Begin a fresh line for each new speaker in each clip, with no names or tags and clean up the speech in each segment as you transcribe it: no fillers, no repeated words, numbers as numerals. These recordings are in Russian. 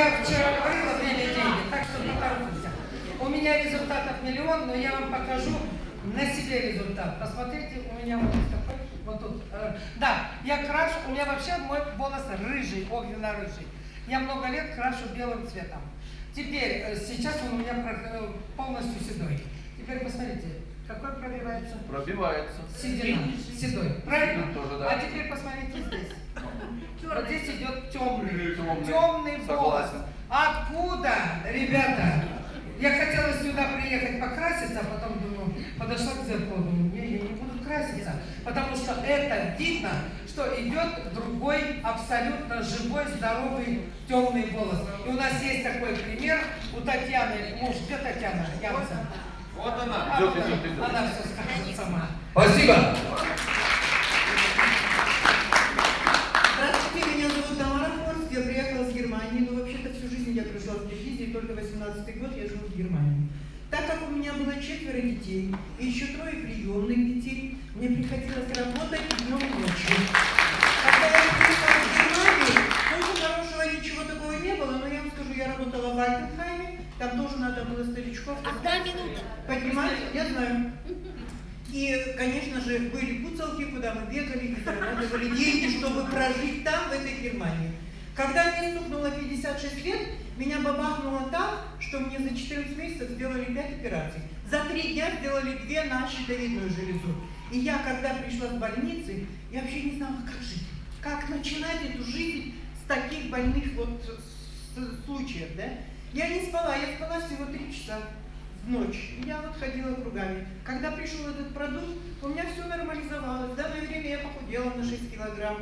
Я вчера говорила, время деньги, так что не торопимся. У меня результатов миллион, но я вам покажу на себе результат. Посмотрите, у меня вот такой, вот тут. Да, я крашу, у меня вообще мой волос рыжий, огненно-рыжий. Я много лет крашу белым цветом. Теперь, сейчас он у меня полностью седой. Теперь посмотрите, какой пробивается?
Пробивается.
Седой. Правильно?
Тоже, да.
А теперь посмотрите здесь. Вот здесь идет темный волос.
Согласен.
Откуда, ребята? Я хотела сюда приехать покраситься, а потом думаю, подошла к зеркалу, думаю, я не буду краситься, потому что это видно, что идет другой, абсолютно живой, здоровый, темный волос. И у нас есть такой пример, у Татьяны, муж, где Татьяна? Янца?
Вот она. Идет.
Она все скажет сама.
Спасибо.
Здравствуйте, меня зовут Тамара Форст, я приехала с Германии, но вообще-то всю жизнь я прожила в Киргизии, только 18-й год я живу в Германии. Так как у меня было 4 детей и еще 3 приемных детей, мне приходилось работать днем и ночью. Когда я приехала в Германию, тоже хорошего ничего такого не было, но я вам скажу, я работала в Альтенхайме, там тоже надо было старичков поднимать, я знаю. И, конечно же, были куцалки, куда мы бегали и зарабатывали деньги, чтобы прожить там, в этой Германии. Когда мне стукнуло 56 лет, меня бабахнуло так, что мне за 14 месяцев сделали 5 операций. За 3 дня сделали 2 на щитовидную железу. И я, когда пришла в больницы, я вообще не знала, как жить. Как начинать эту жизнь с таких больных вот случаев, да? Я не спала, я спала всего 3 часа. В ночь. Я вот ходила кругами. Когда пришел этот продукт, у меня все нормализовалось. В данное время я похудела на 6 килограмм.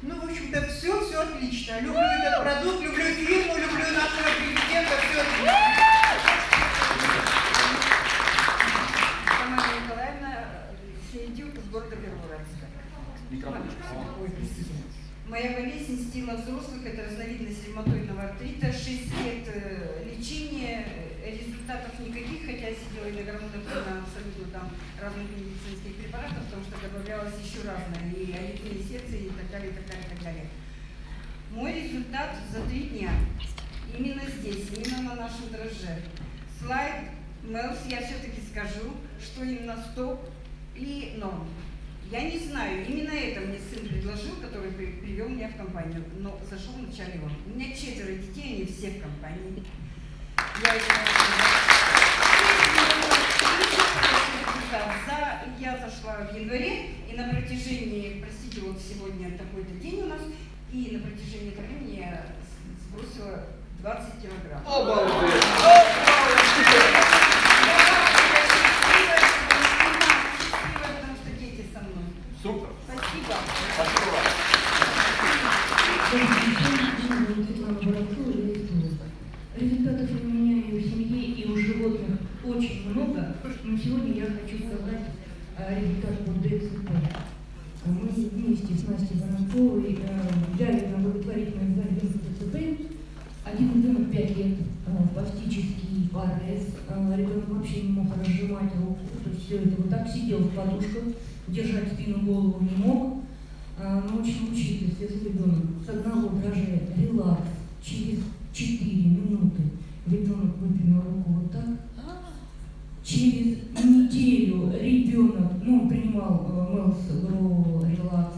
Ну, в общем-то, все отлично. Люблю этот продукт, люблю фирму, люблю нашего президента, все отлично.
Тамара Николаевна Синдюк из города Первоуральска. Моя болезнь стила взрослых, это разновидность ревматоидного артрита, 6 лет лечения, результатов никаких, хотя я сидела и на гормонопрена абсолютно там разных медицинских препаратов, потому что добавлялось еще разное, и аритмия сердца, и так далее, и так далее, и так далее. Мой результат за 3 дня, именно здесь, именно на нашем дрожже. Слайд Мелс, я все-таки скажу, что именно стоп и норм. Я не знаю, именно это мне сын предложил, который привел меня в компанию, но зашел вначале он. У меня 4 детей, они все в компании. Я зашла в январе, и на протяжении, простите, вот сегодня такой-то день у нас, и на протяжении этого времени я сбросила 20 килограмм.
Обалдеть!
Потому что дети со мной.
Супер!
Спасибо.
Спасибо вам.
Результатов у меня и у семьи, и у животных очень много, но сегодня я хочу сказать результат по ДЦП. Мы вместе с Настей Воронковой взяли на благотворительную борьбу с ДЦП. Один ребенок 5 лет, пластический парез, ребенок вообще не мог разжимать руку, то есть все это вот так сидел в подушках, держать спину, голову не мог, но очень мучительный ребенок. С одного дрожжа релакс, через 4 минуты ребенок выпрямил руку вот так. Через неделю ребенок, он принимал Мелс, Гро, Релакс,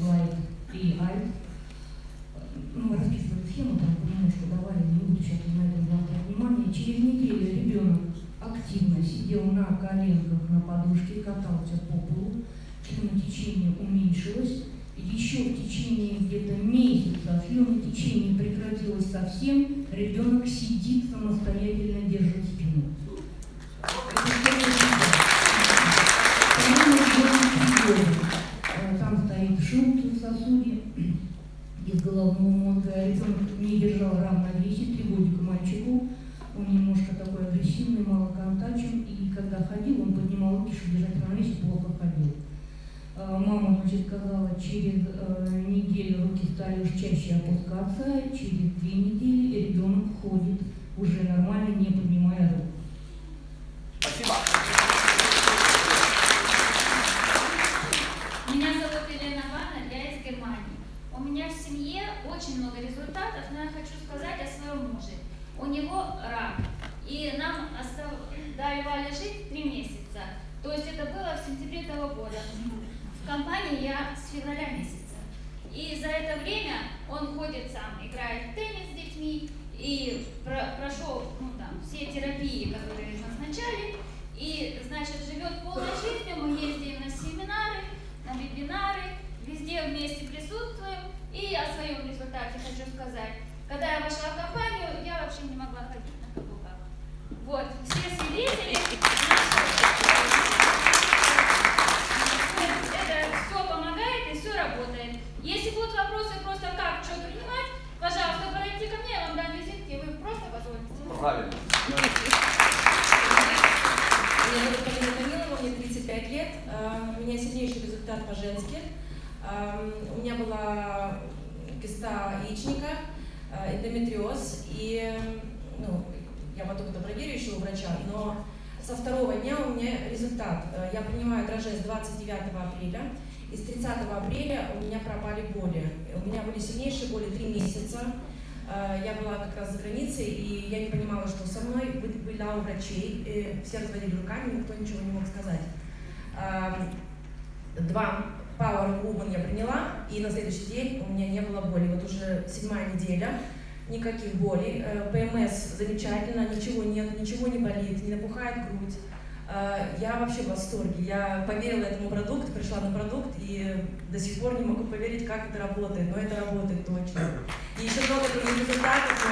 Слайд и Альт. Расписывали схему, там понемножку давали, не буду сейчас на этом заострять внимание. Через неделю ребенок активно сидел на коленках на подушке, катался по полу, слюнотечение уменьшилось. Еще в течение где-то месяца слюнотечение прекратилось совсем, ребенок сидит самостоятельно, держит спину. Там стоит шунт в сосуде из головного мозга. Ребенок не держал равновесие, 3 годика мальчику. Он немножко такой агрессивный, малоконтачен. И когда ходил, он поднимал руки, чтобы держать равновесие, плохо ходил. Мама, значит, сказала, через неделю руки стали уж чаще опускаться, через 2 недели ребенок ходит уже нормально, не поднимая рук.
Спасибо.
Меня зовут Елена Ванна, я из Германии. У меня
меня в семье очень много результатов, но я хочу сказать о своем муже. У него рак, и нам дали жить 3 месяца. То есть это было в сентябре того года. В компании я с февраля месяца. И за это время он ходит сам, играет в теннис с детьми, и прошел все терапии, которые назначали, и, значит, живет полной жизнью. Мы ездим на семинары, на вебинары, везде вместе присутствуем. И о своем результате хочу сказать. Когда я вошла в компанию, я вообще не могла ходить на каблуках. Вот, все свидетели. Это все помогает и все работает. Если будут вопросы просто как, что принимать, пожалуйста, подойдите ко мне, я вам дам визитки, вы просто позвоните.
Правильно.
Меня зовут Полина Камилова, мне 35 лет. У меня сильнейший результат по-женски. У меня была киста яичника, эндометриоз, и я потом это проверю еще у врача, но со 2-го дня у меня результат. Я принимаю дрожжи с 29 апреля, и с 30 апреля у меня пропали боли. У меня были сильнейшие боли 3 месяца. Я была как раз за границей, и я не понимала, что со мной. Была у врачей, и все разводили руками, никто ничего не мог сказать. 2 Power Woman я приняла, и на следующий день у меня не было боли. Вот уже 7-я неделя, никаких болей. ПМС замечательно, ничего нет, ничего не болит, не напухает грудь. Я вообще в восторге. Я поверила этому продукту, пришла на продукт, и до сих пор не могу поверить, как это работает. Но это работает точно. И еще много других результатов, но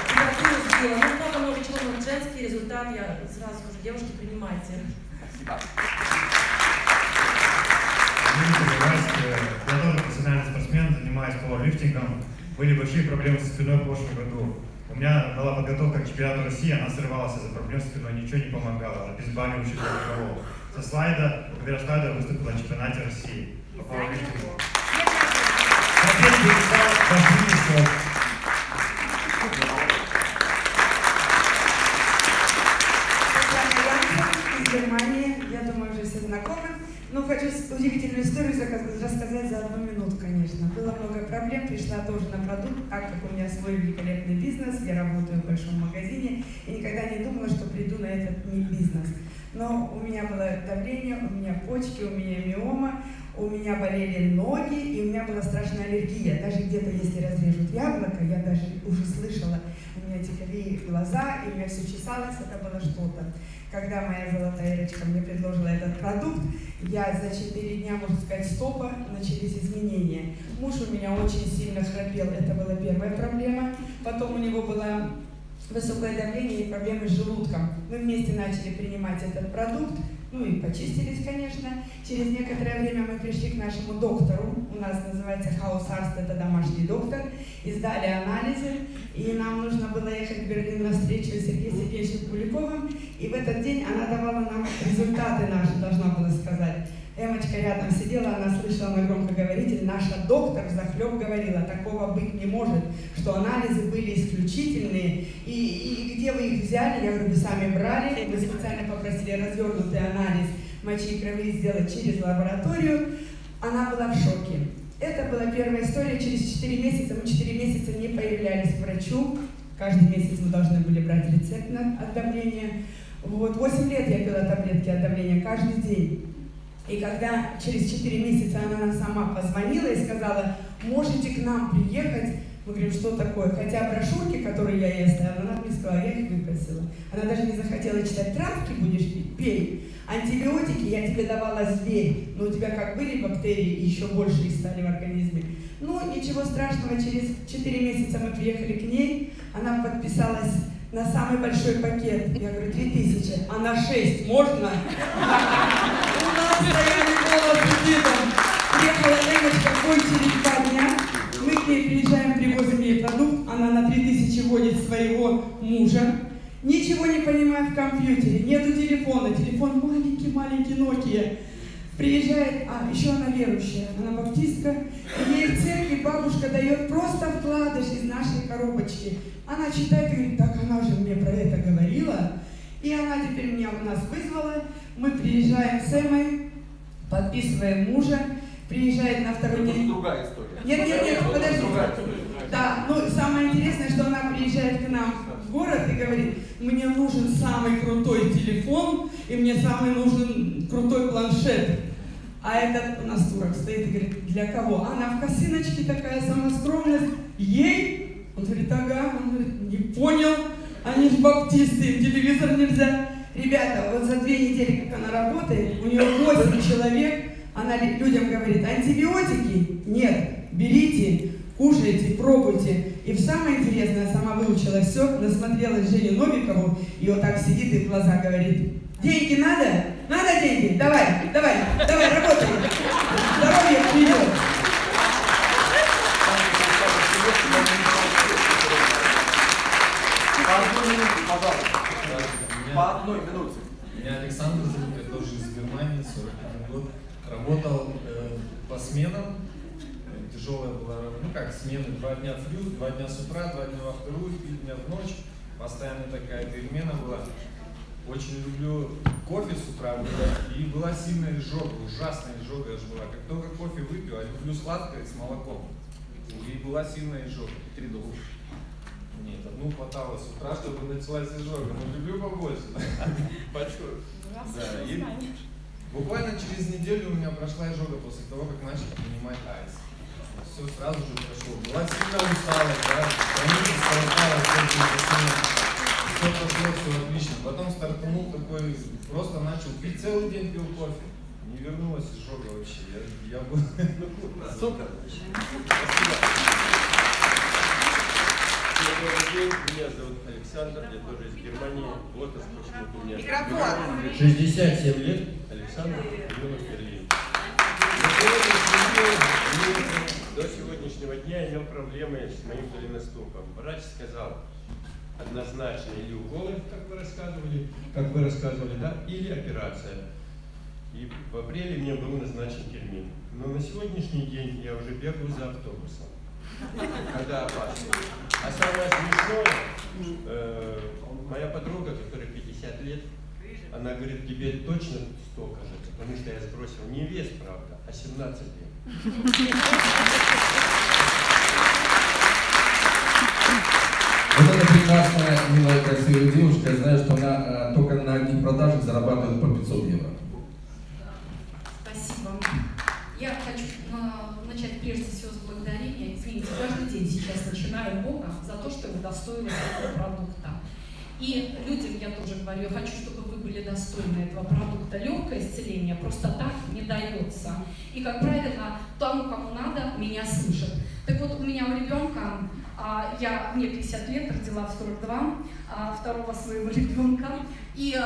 температуру сбила. Много чего, но женский результат, я сразу скажу, девушки, принимайте.
Спасибо.
Я тоже профессиональный спортсмен, занимаюсь пауэрлифтингом. Были большие проблемы со спиной в прошлом году. У меня была подготовка к чемпионату России, она срывалась из-за проблем с спиной, ничего не помогало, обезболивающих никого. Со слайда, благодаря слайду я выступил на чемпионате России по пауэрлифтингу.
Из Германии, я думаю, уже все знакомы. Но хочу удивительную историю рассказать за 1 минуту, конечно. Было много проблем, пришла тоже на продукт, так как у меня свой великолепный бизнес, я работаю в большом магазине, и никогда не думала, что приду на этот бизнес. Но у меня было давление, у меня почки, у меня миома, у меня болели ноги, и у меня была страшная аллергия. Даже где-то, если разрежут яблоко, я даже уже слышала, у меня текли глаза, и у меня все чесалось, это было что-то. Когда моя золотая Ирочка мне предложила этот продукт, я за 4 дня, можно сказать, стопа, начались изменения. Муж у меня очень сильно храпел, это была первая проблема. Потом у него было высокое давление и проблемы с желудком. Мы вместе начали принимать этот продукт, и почистились, конечно. Через некоторое время мы пришли к нашему доктору, у нас называется Хаусарст, это домашний доктор, и сдали анализы, и нам нужно было ехать в Берлин на встречу с Сергеем Сергеевичем Куликовым, и в этот день она давала нам результаты наши, должна была сказать. Эмочка рядом сидела, она слышала на громкоговоритель, наша доктор взахлеб говорила, такого быть не может, что анализы были исключительные, и где вы их взяли, я говорю, вы сами брали, мы специально попросили развернутый анализ мочи и крови сделать через лабораторию, она была в шоке. Это была первая история, через 4 месяца, мы 4 месяца не появлялись к врачу, каждый месяц мы должны были брать рецепт от давления, 8 лет я пила таблетки от давления каждый день. И когда через 4 месяца она нам сама позвонила и сказала, можете к нам приехать, мы говорим, что такое? Хотя брошюрки, которые я ей оставила, она мне сказала, я их выпросила. Она даже не захотела читать, травки будешь пить, пей. Антибиотики я тебе давала зверь, но у тебя как были бактерии, и еще больше их стали в организме. Ничего страшного, через 4 месяца мы приехали к ней, она подписалась на самый большой пакет. Я говорю, 3000, а на 6 можно? У нас стояли голос кредитом. Приехала Эмочка в очередь 2 дня. Мы к ней приезжаем, привозим ей продукт. Она на 3000 водит своего мужа. Ничего не понимаю в компьютере. Нету телефона. Телефон маленький Nokia. Приезжает, еще она верующая, она баптистка, и ей в церкви бабушка дает просто вкладыш из нашей коробочки. Она читает и говорит, так она же мне про это говорила. И она теперь нас вызвала, мы приезжаем с Эмой, подписываем мужа, приезжает на второй
Это
день.
другая история.
Нет, подождите.
Другая.
Да, ну самое интересное, что она приезжает к нам в город и говорит, мне нужен самый крутой телефон, и мне самый нужен крутой планшет. А этот у нас турок стоит и говорит, для кого? Она в косыночке такая, самоскромность. Ей? Он говорит, ага. Он говорит, не понял, они же баптисты, им телевизор нельзя. Ребята, вот за 2 недели, как она работает, у нее 8 человек, она людям говорит, антибиотики? Нет, берите, кушайте, пробуйте. И самое интересное, сама выучила все, насмотрелась Женю Новикову, и вот так сидит и в глаза говорит, деньги надо? Надо деньги? Давай, работай. Здоровье вперед.
По одной минуте, пожалуйста. По одной минуте.
Меня Александр зовут, я тоже из Германии, 41 год. Работал по сменам. Тяжелая была, смены. 2 дня фрюз, 2 дня с утра, 2 дня во вторую, 3 дня в ночь. Постоянно такая перемена была. Очень люблю кофе с утра выпить. И была сильная изжога, ужасная изжога аж была. Как только кофе выпил, а люблю сладкое с молоком. И была сильная изжога. 3 до лучше. Нет, одну хватало с утра, чтобы началась изжога. Но люблю побольше. Большую. Да, и буквально через неделю у меня прошла изжога после того, как начал принимать айс. Все сразу же прошло. Была сильная усталость, да, страница столкалась, все прошло, все отлично. Потом стартанул такой, просто начал пить, целый день пил кофе. Не вернулась изжога вообще. Я был...
Супер.
Спасибо. Добрый день, меня зовут Александр, я тоже из Германии. Вот почему у меня 67 лет, Александр, ребенок Берлин. До сегодняшнего дня имел проблемы с моим голеностопом. Врач сказал однозначно или уколы, как вы рассказывали, да, или операция. И в апреле мне был назначен термин. Но на сегодняшний день я уже бегаю за автобусом, когда опасно. А самое смешное, моя подруга, которой 50 лет, она говорит, тебе точно столько же, потому что я сбросил не вес, правда, а 17 лет.
Вот эта прекрасная, милая, красивая девушка, я знаю, что она только на одних продажах зарабатывает по 500 евро.
Спасибо. Я хочу начать прежде всего с благодарения. Извините, каждый день сейчас начинаю Бога за то, что вы удостоились этого продукта. И людям я тоже говорю, я хочу, чтобы вы были достойны этого продукта. Легкое исцеление просто так не дается. И, как правило, тому, кому надо, меня слышат. Так вот, у меня у ребенка, мне 50 лет, родила в 42, второго своего ребенка, и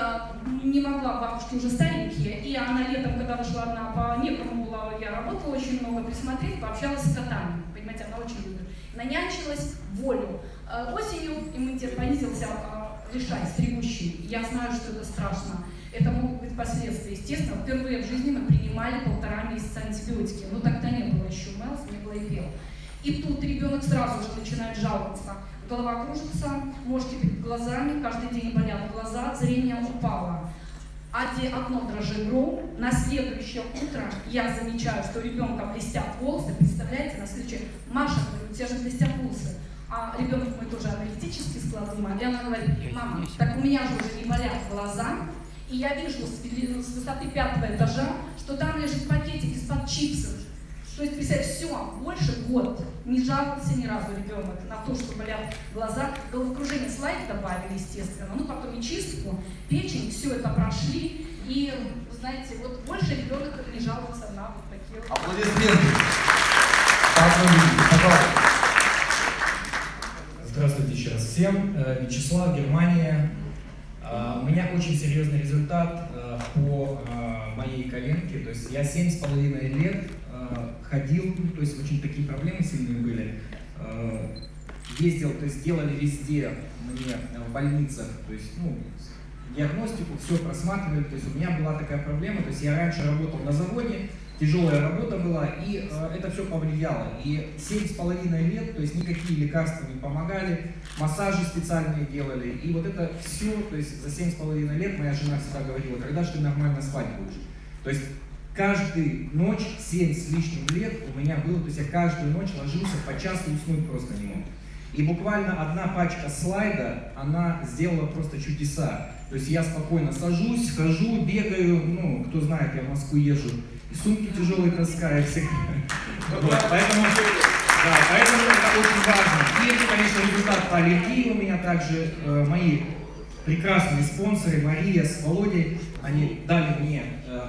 не могла, бабушки уже старенькие, и она летом, когда вышла одна, некому было, я работала очень много, присмотреть, пообщалась с котами, понимаете, она очень любит. Нанянчилась волю. Осенью иммунитет понизился, решать, стригущий. Я знаю, что это страшно. Это могут быть последствия. Естественно, впервые в жизни мы принимали 1,5 месяца антибиотики. Но тогда не было еще МЭЛС, не было ИПЛ. И тут ребенок сразу же начинает жаловаться. Голова кружится, мошки перед глазами, каждый день болят глаза, зрение упало. Одно дрожит гром, на следующее утро я замечаю, что у ребенка блестят волосы. Представляете, на следующее, Маша, говорю, у тебя же блестят волосы. А ребенок мой тоже аналитический склад ума. И она говорит, мама, так у меня же уже не болят глаза. И я вижу с высоты 5-го этажа, что там лежит пакетик из-под чипсов. То есть, представьте, все, больше год не жаловался ни разу ребенок на то, что болят глаза. Головокружение, слайд добавили, естественно. Ну, потом и чистку, печень, все это прошли. И, знаете, вот больше ребенок не жалуется на вот такие вот...
Аплодисменты. Пожалуйста.
Здравствуйте еще раз всем. Вячеслав, Германия. У меня очень серьезный результат по моей коленке. То есть я 7,5 лет ходил, то есть очень такие проблемы сильные были. Ездил, то есть делали везде мне в больницах, то есть, диагностику, все просматривали. То есть у меня была такая проблема, то есть я раньше работал на заводе, тяжелая работа была, и это все повлияло. И 7,5 лет, то есть никакие лекарства не помогали, массажи специальные делали. И вот это все, то есть за 7,5 лет моя жена всегда говорила, когда же ты нормально спать будешь. То есть каждую ночь 7 с лишним лет у меня было, то есть я каждую ночь ложился по часу, уснуть просто не мог. И буквально одна пачка слайда, она сделала просто чудеса. То есть я спокойно сажусь, хожу, бегаю, ну, кто знает, я в Москву езжу, и сумки тяжелые таскаю всегда. Вот, поэтому это очень важно. И, конечно, результат по аллергии у меня также. Мои прекрасные спонсоры, Мария с Володей, они дали мне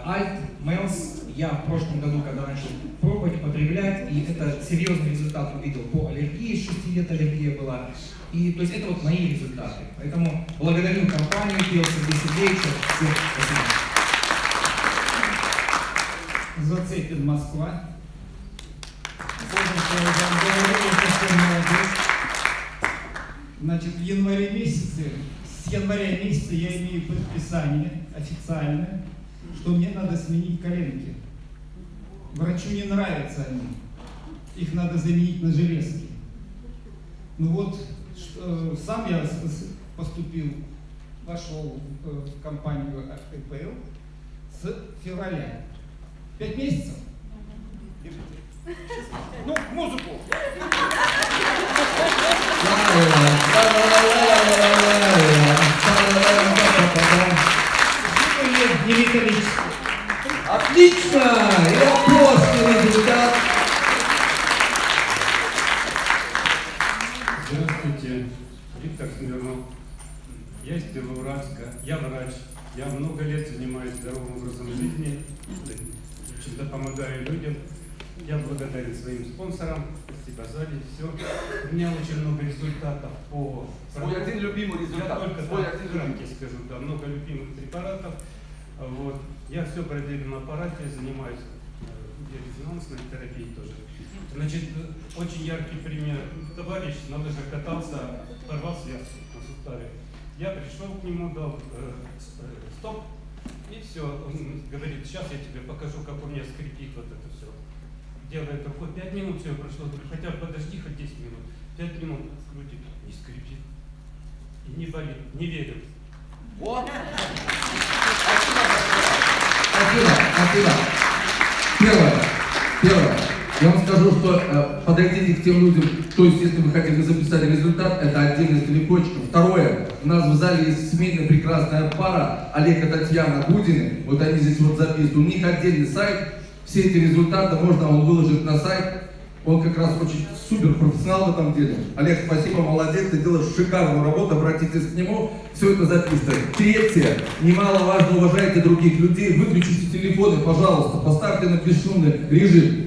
Альт, Мелс. Я в прошлом году, когда начал пробовать, употреблять, и это серьезный результат увидел по аллергии, 6 лет аллергия была. И то есть это вот мои результаты. Поэтому благодарю компанию Пелса Бесидейча. Всем спасибо.
Зацепин, Москва. Значит, в январе месяце, с января месяца я имею предписание официальное, что мне надо сменить коленки. Врачу не нравятся они. Их надо заменить на железки. Ну вот, сам я поступил, вошел в компанию АПЛ с февраля. 5 месяцев. Ну, музыку. Не металлический.
Отлично! И оплошный результат.
Здравствуйте, Виктор Смирнов. Я из Первоуральска, я врач. Я много лет занимаюсь здоровым образом жизни, всегда помогаю людям. Я благодарен своим спонсорам, спасибо Заде, все. У меня очень много результатов по...
Свой один любимый результат.
Я только
свой
так,
один
громко скажу, да, много любимых препаратов. Вот. Я все проверил на аппарате, занимаюсь резонансной терапией тоже. Значит, очень яркий пример. Товарищ на лыжах катался, порвал связку на суставе. Я пришел к нему, дал стоп, и все. Он говорит, сейчас я тебе покажу, как у меня скрипит вот это все. Делает рукой, 5 минут все прошло. Говорю, хотя подожди хоть 10 минут. 5 минут крутит, не скрипит. И не болит, не верю.
Вот. Спасибо. Первое. Я вам скажу, что подойдите к тем людям, то есть, если вы хотите записать результат, это отдельно с телефончиком. Второе, у нас в зале есть семейная прекрасная пара, Олег и Татьяна Гудины, вот они здесь вот записаны, у них отдельный сайт, все эти результаты можно он выложить на сайт, он как раз очень супер профессионал в этом деле. Олег, спасибо, молодец, ты делаешь шикарную работу, обратитесь к нему, все это записано. Третье, немаловажно, уважайте других людей, выключите телефоны, пожалуйста, поставьте на бесшумный режим.